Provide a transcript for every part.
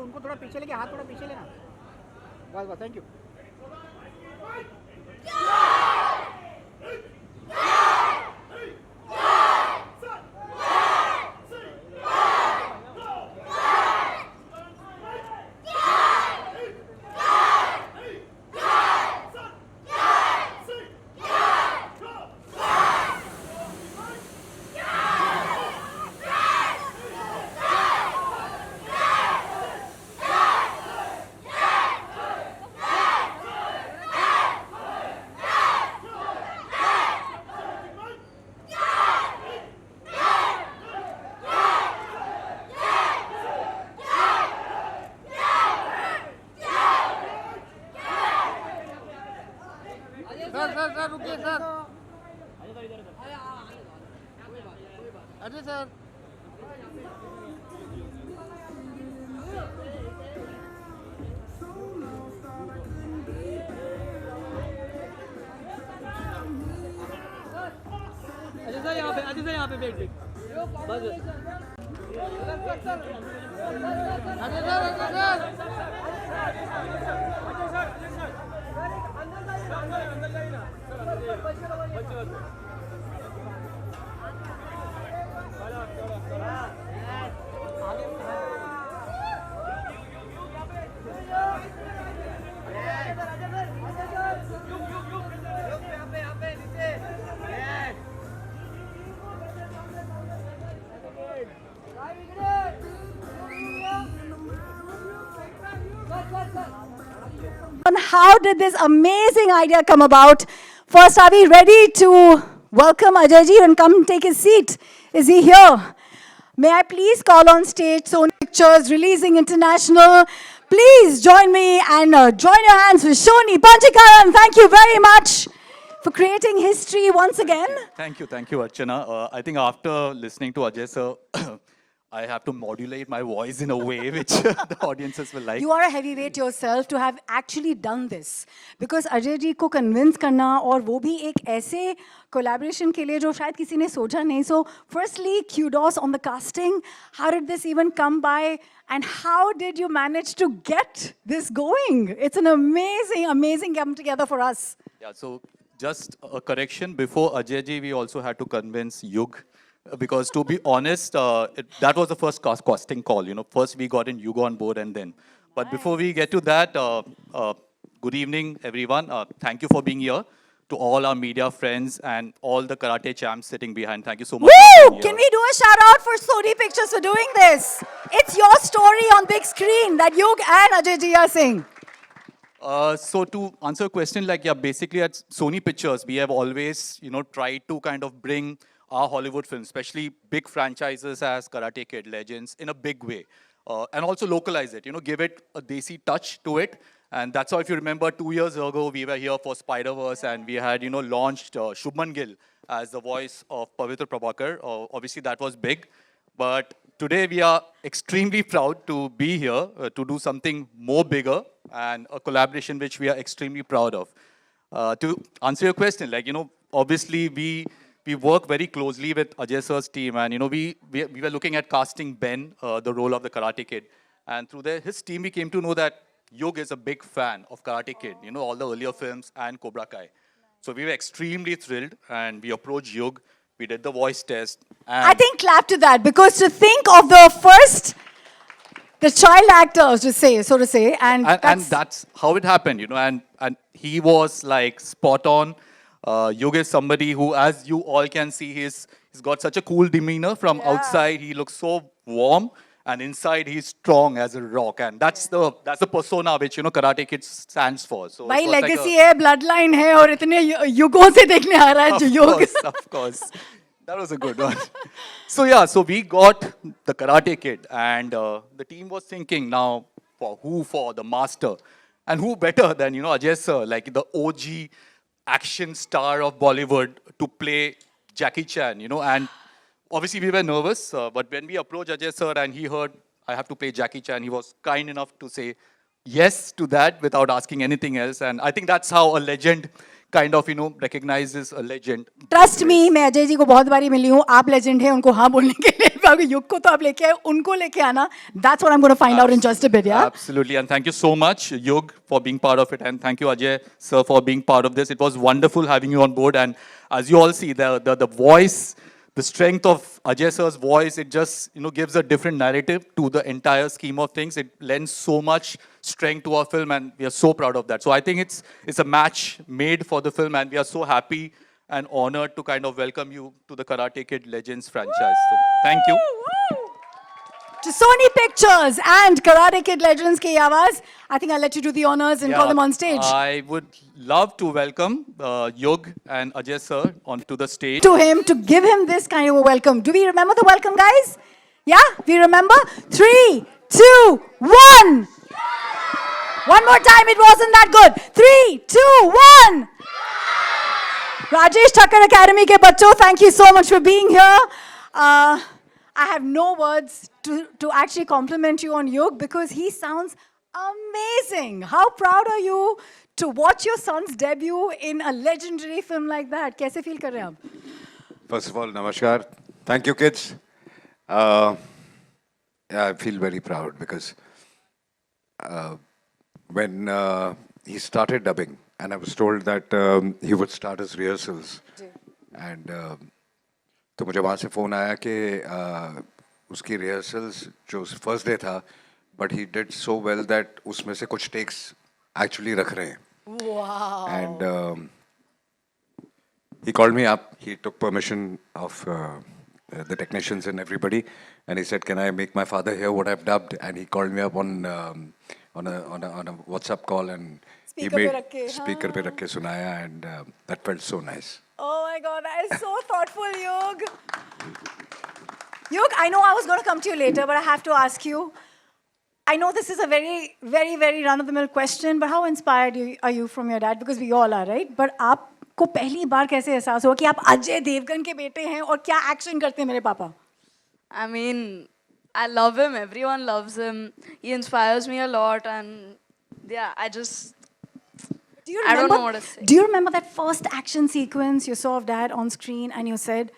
उनको थोड़ा पीछे लेके, हाथ थोड़ा पीछे लेना, बस बस, थैंक यू। सर रुकिए sir, Ajay sir. Ajay sir यहाँ पे, अजय सर यहाँ पे बैठ बस। Ajay sir, And how did this amazing idea come about? First, are we ready to welcome Ajay and come take his seat? Is he here? May I please call on stage Sony Pictures Releasing International. Please join me and join your hands with Shoni Panchikaran. Thank you very much for creating history once again. Thank you, Archana. I think after listening to Ajay sir, I have to modulate my voice in a way which the audiences will like. You are a heavyweight yourself to have actually done this. Because Ajay ji को convince करना और वो भी एक ऐसे collaboration के लिए जो शायद किसी ने सोचा नहीं. So firstly, kudos on the casting. How did this even come by? And how did you manage to get this going? It's an amazing, amazing come together for us. Yeah, so just a correction. Before Ajay ji, we also had to convince Yug. Because to be honest, that was the first casting call. You know, first we got in Yugo on board and then. But before we get to that, good evening, everyone. Thank you for being here. To all our media friends and all the karate champs sitting behind. Thank you so much. Woo! Can we do a shout out for Sony Pictures for doing this? It's your story on big screen that Yug and Ajay ji are saying. So to answer a question, like, yeah, basically at Sony Pictures, we have always, tried to kind of bring our Hollywood films, especially big franchises as Karate Kid, Legends, in a big way. And also localize it, give it a desi touch to it. And that's how, if you remember, 2 years ago, we were here for Spider-Verse and we had, launched Shubman Gill as the voice of Pavitra Prabhakar. Obviously, that was big. But today, we are extremely proud to be here to do something more bigger and a collaboration which we are extremely proud of. To answer your question, like, obviously, we work very closely with Ajay sir's team, and we were looking at casting Ben, the role of the Karate Kid, and through his team we came to know that Yug is a big fan of Karate Kid, all the earlier films and Cobra Kai. So we were extremely thrilled, and we approached Yug. We did the voice test. And I think clap to that, because to think of the child actors, so to say, and that's how it happened, and he was like spot on. Yug is somebody who, as you all can see, he's got such a cool demeanor from outside. He looks so warm, and inside he's strong as a rock, and that's the persona which Karate Kid stands for. So भाई it was like legacy है, bloodline है और इतने युगों से देखने आ रहा है जो युग. of course. That was a good one. So yeah, so we got the Karate Kid, and the team was thinking now for the master, and who better than Ajay sir, like the OG action star of Bollywood, to play Jackie Chan, and obviously we were nervous, but when we approached Ajay sir and he heard I have to play Jackie Chan, he was kind enough to say yes to that without asking anything else, and I think that's how a legend kind of recognizes a legend. Trust me, मैं अजय जी को बहुत बारी मिली हूँ. आप legend हैं उनको हाँ बोलने के लिए. बाकी युग को तो आप लेके आए, उनको लेके आना. That's what I'm going to find out in just a bit, yeah? Absolutely, and thank you so much, Yug, for being part of it, and thank you, Ajay sir, for being part of this. It was wonderful having you on board, and as you all see, the voice, the strength of Ajay sir's voice, it just gives a different narrative to the entire scheme of things. It lends so much strength to our film, and we are so proud of that. So I think it's a match made for the film, and we are so happy and honored to kind of welcome you to the Karate Kid Legends franchise. So thank you. To Sony Pictures and Karate Kid Legends की आवाज. I think I'll let you do the honors and call them on stage. I would love to welcome Yug and Ajay sir onto the stage. To him, to give him this kind of a welcome. Do we remember the welcome, guys? Yeah, we remember? 3, 2, 1. One more time, it wasn't that good. 3, 2, 1. Rajesh Thakkar Academy ke bachcho, thank you so much for being here. I have no words to actually compliment you on Yug because he sounds amazing. How proud are you to watch your son's debut in a legendary film like that? कैसे feel कर रहे हैं आप? First of all, namaskar. Thank you, kids. Yeah, I feel very proud because when he started dubbing, and I was told that he would start his rehearsals, and तो मुझे वहाँ से phone आया कि उसकी rehearsals जो first day था, but he did so well that उसमें से कुछ takes actually रख रहे हैं. Wow. And he called me up. He took permission of the technicians and everybody, and he said, "Can I make my father hear what I've dubbed?" And he called me up on a WhatsApp call, and Speaker he पे made रख के, speaker पे रख के सुनाया, and that felt so nice. Oh my God, that is so thoughtful, Yug. Yug, I know I was going to come to you later, but I have to ask you. I know this is a very, very, very run-of-the-mill question, but how inspired are you from your dad? Because we all are, right? But आपको पहली बार कैसे एहसास हुआ कि आप अजय देवगन के बेटे हैं और क्या एक्शन करते हैं मेरे पापा? I mean, I love him. Everyone loves him. He inspires me a lot, and yeah, I don't know what to say. Do you remember that first action sequence you saw of dad on screen and you said,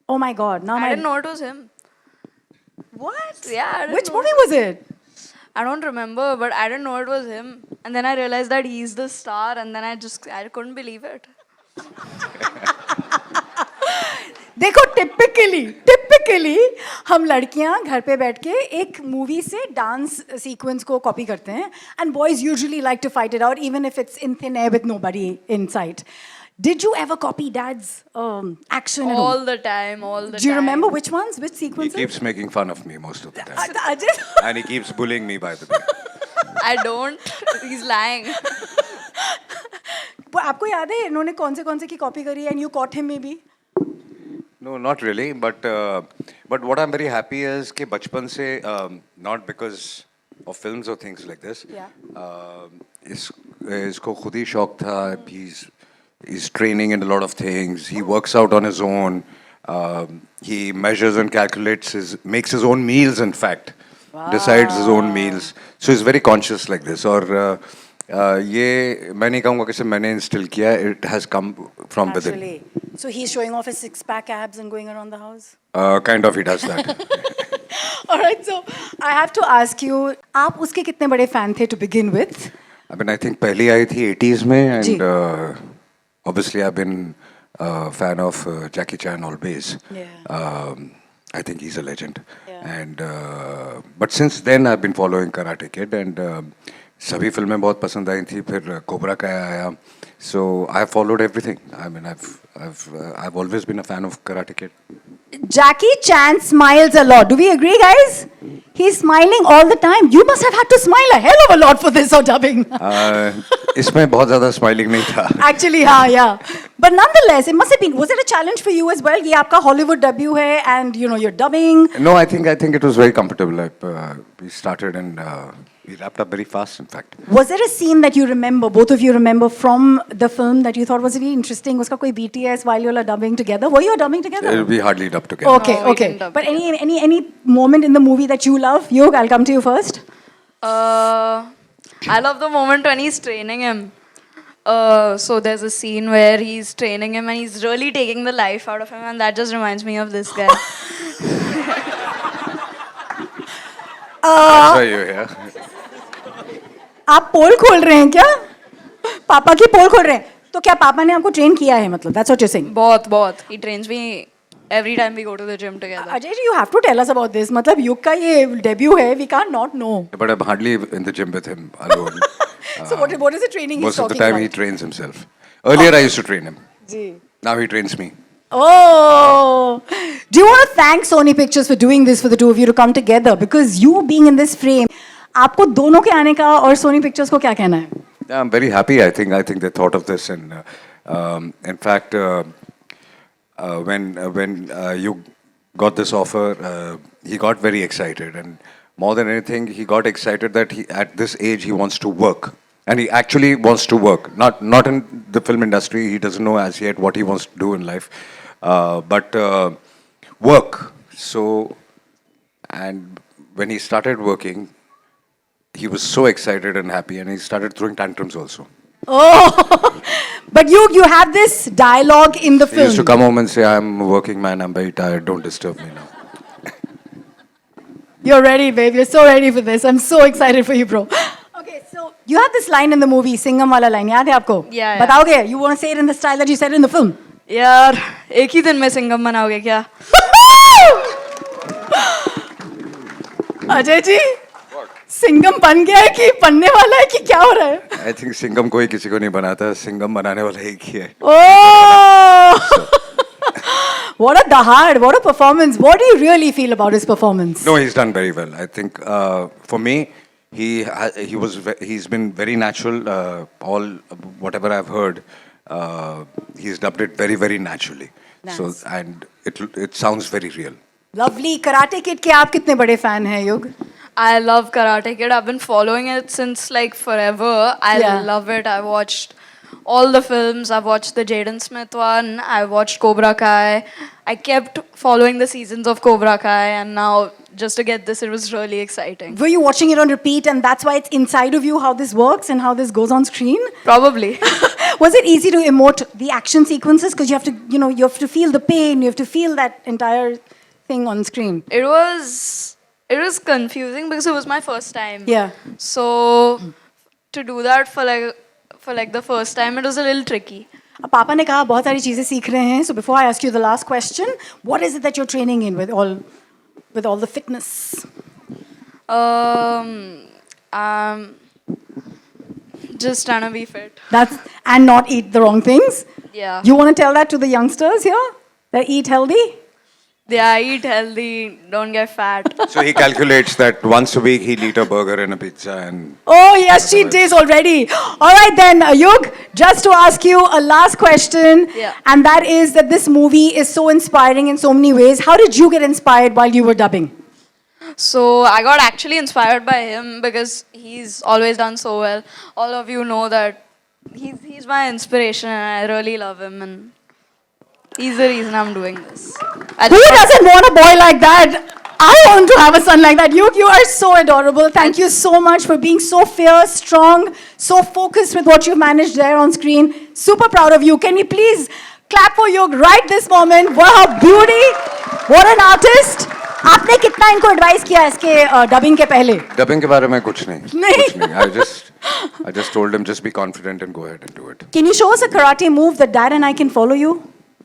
"Oh my God, now I my..." didn't know it was him. What? Yeah, I didn't Which know. movie was it? I don't remember, but I didn't know it was him. And then I realized that he's the star, and then I couldn't believe it. देखो typically हम लड़कियां घर पे बैठ के एक movie से dance sequence को कॉपी करते हैं and boys usually like to fight it out even if it's in thin air with nobody in sight. Did you ever copy dad's action? All the time. Do you remember which ones? Which He sequences? keeps making fun of me most of the time, Ajay? and he keeps bullying me, by the way. I don't. He's lying. आपको याद है इन्होंने कौन से की copy करी and you caught him maybe? No, not really. But what I'm very happy is कि बचपन से not because of films or things like this. Yeah. इसको खुद ही शौक था. He's training in a lot of things. He works out on his own. He measures and calculates makes his own meals. In fact, decides his own meals. So he's very conscious like this. और ये मैं नहीं कहूँगा कि मैंने instill किया. It has come from within. Actually. So he's showing off his six-pack abs and going around the house? Kind of, he does that. All right, so I have to ask you, आप उसके कितने बड़े fan थे to begin with? I mean, I think पहली आई थी 80s में, and obviously I've been a fan of Jackie Chan always. Yeah. I think he's a legend. Yeah. And but since then I've been following Karate Kid, and सभी फिल्में बहुत पसंद आई थी. फिर cobra का आया. So I've followed everything. I mean, I've always been a fan of Karate Kid. Jackie Chan smiles a lot. Do we agree, guys? He's smiling all the time. You must have had to smile a hell of a lot for this or dubbing. इसमें बहुत ज़्यादा smiling नहीं था. Actually, yeah. But nonetheless, it must have been. Was it a challenge for you as well? ये आपका Hollywood debut है, and you're dubbing. No, I think it was very comfortable. We started and we wrapped up very fast, in fact. Was there a scene that you remember, both of you remember from the film that you thought was really interesting? उसका कोई BTS while you were dubbing together? Were you dubbing together? We hardly dubbed together. Okay, No, we okay. didn't dub But any moment in the movie that you love? Yog, I'll come to you first. I love the moment when he's training him. So there's a scene where he's training him and he's really taking the life out of him, and that just reminds me of this guy. That's why you're here. आप पोल खोल रहे हैं क्या? पापा की पोल खोल रहे हैं. तो क्या पापा ने आपको ट्रेन किया है मतलब? That's what you're saying. बहुत. He trains me every time we go to the gym together. Ajay ji, you have to tell us about this. मतलब युग का ये debut है. We can't not know. But I'm hardly in the gym with him alone. So what is the training he's Most of the talking time he about? trains himself. Earlier I used to train him. Ji. Now he trains me. Oh, do you want to thank Sony Pictures for doing this for the two of you to come together? Because you being in this frame, आपको दोनों के आने का और Sony Pictures को क्या कहना है? Yeah, I'm very happy. I think they thought of this, and in fact, when you got this offer, he got very excited, and more than anything, he got excited that at this age he wants to work, and he actually wants to work. Not in the film industry. He doesn't know as yet what he wants to do in life, but work. So, and when he started working, he was so excited and happy, and he started throwing tantrums also. Oh, but you have this dialogue in the He used to film. come home and say, "I'm a working man, I'm very tired, don't disturb me now." You're ready, babe. You're so ready for this. I'm so excited for you, bro. Okay, so you have this line in the movie, Singham wala line. याद है आपको? Yeah. बताओगे? You want to say it in the style that you said it in the film? यार एक ही दिन में सिंघम बनाओगे क्या? अजय जी, सिंघम बन गया है कि बनने वाला है कि क्या हो रहा है? I think Singham कोई किसी को नहीं बनाता, Singham बनाने वाला एक ही है. Oh! What a dahad, what a performance. What do you really feel about his performance? No, he's done very well. I think for me, he's been very natural. All whatever I've heard, he's dubbed it very, very naturally. Nice. So and it sounds very real. Lovely. Karate Kid के आप कितने बड़े fan हैं युग? I love Karate Kid. I've been following it since like forever. I Yeah. love it. I watched all the films. I've watched the Jaden Smith one. I watched Cobra Kai. I kept following the seasons of Cobra Kai, and now just to get this, it was really exciting. Were you watching it on repeat and that's why it's inside of you how this works and how this goes on screen? Probably. Was it easy to emote the action sequences? Because you have to, you have to feel the pain, you have to feel that entire thing on screen. It was confusing because it was my first time. Yeah. So to do that for like the first time, it was a little tricky. अब पापा ने कहा बहुत सारी चीजें सीख रहे हैं. So before I ask you the last question, what is it that you're training in with all the fitness? Just trying to be fit. And not eat the wrong things. Yeah. You want to tell that to the youngsters here? That eat healthy? Yeah, eat healthy, don't get fat. So he calculates that once a week he'll eat a burger and a pizza, and Oh, yes, cheat days already. All right, then, Yug, just to ask you a last question. Yeah. And that is that this movie is so inspiring in so many ways. How did you get inspired while you were dubbing? So I got actually inspired by him because he's always done so well. All of you know that he's my inspiration, and I really love him, and he's the reason I'm doing this. Who doesn't want a boy like that? I want to have a son like that. You are so adorable. Thank you so much for being so fierce, strong, so focused with what you've managed there on screen. Super proud of you. Can we please clap for Yug right this moment? Wow, beauty. What an artist. आपने कितना इनको advice किया इसके dubbing के पहले? dubbing के बारे में कुछ नहीं. नहीं. कुछ नहीं. I just told him just be confident and go ahead and do it. Can you show us a karate move that Dad and I can follow you?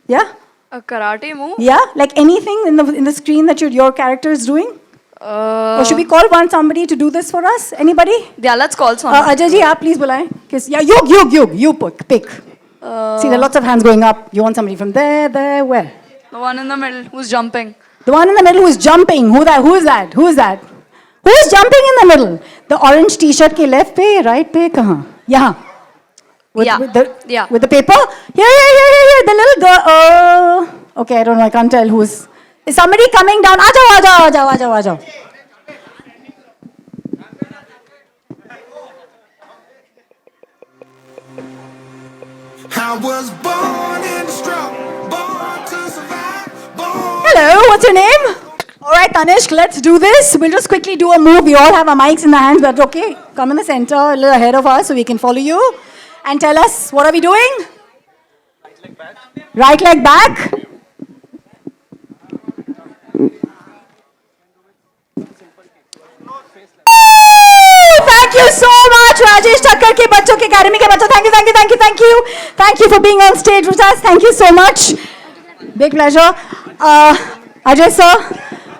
Yeah? A karate move? Yeah? Like anything in the screen that your character is doing? Or should we call somebody to do this for us? Anybody? Yeah, let's call someone. Ajay ji, आप please बुलाएं. Yeah, you pick. See, there are lots of hands going up. You want somebody from there, where? The one in the middle who's jumping. The one in the middle who is jumping. Who is that? Who is that? Who is jumping in the middle? The orange t-shirt ke left pe, right pe, kahan? Yahan. Yeah. Yeah. With the paper? Here. The little girl. Okay, I don't know. I can't tell who's. Is somebody coming down? Aajao. I was born in the struggle, born to survive, born. Hello, what's your name? All right, Tanishq, let's do this. We'll just quickly do a move. We all have our mics in the hands, but okay. Come in the center, a little ahead of us so we can follow you. And tell us, what are we doing? Right leg back. Thank you so much, Rajesh Thakkar ke bachcho ke academy ke bachcho. Thank you. Thank you for being on stage with us. Thank you so much. Big pleasure. Ajay sir,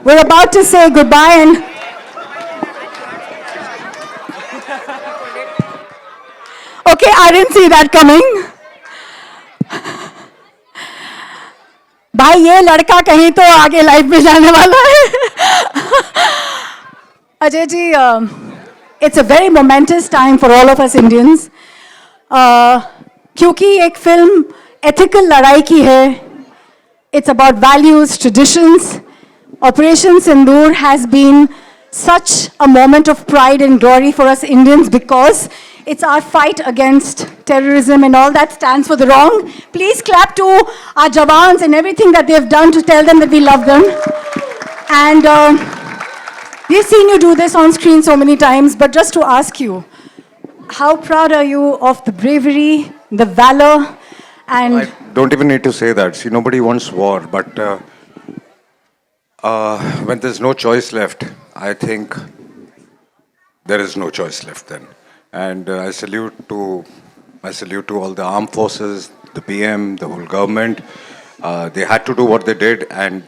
we're about to say goodbye and okay, I didn't see that coming. भाई ये लड़का कहीं तो आगे life में जाने वाला है. Ajay ji, it's a very momentous time for all of us Indians. क्योंकि एक फिल्म ethical लड़ाई की है. It's about values, traditions. Operation Sindoor has been such a moment of pride and glory for us Indians because it's our fight against terrorism and all that stands for the wrong. Please clap to our Jawans and everything that they've done to tell them that we love them. And we've seen you do this on screen so many times, but just to ask you, how proud are you of the bravery, the valor, and... I don't even need to say that. See, nobody wants war, but when there's no choice left, I think there is no choice left then. And I salute to all the armed forces, the PM, the whole government. They had to do what they did, and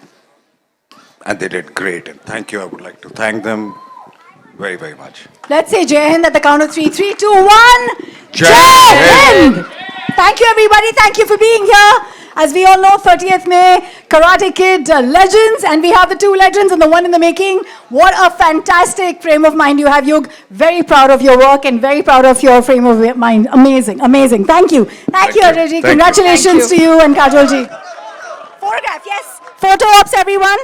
they did great. And thank you. I would like to thank them very, very much. Let's say Jai Hind at the count of 3. 3, 2, 1. Jai Hind! Thank you, everybody. Thank you for being here. As we all know, 30th May, Karate Kid legends, and we have the two legends and the one in the making. What a fantastic frame of mind you have, Yug. Very proud of your work and very proud of your frame of mind. Amazing, amazing. Thank you. Thank you, Ajay ji. Thank you. Congratulations Thank you. to you and Kajol ji. Photograph, yes. Photo ops, everyone.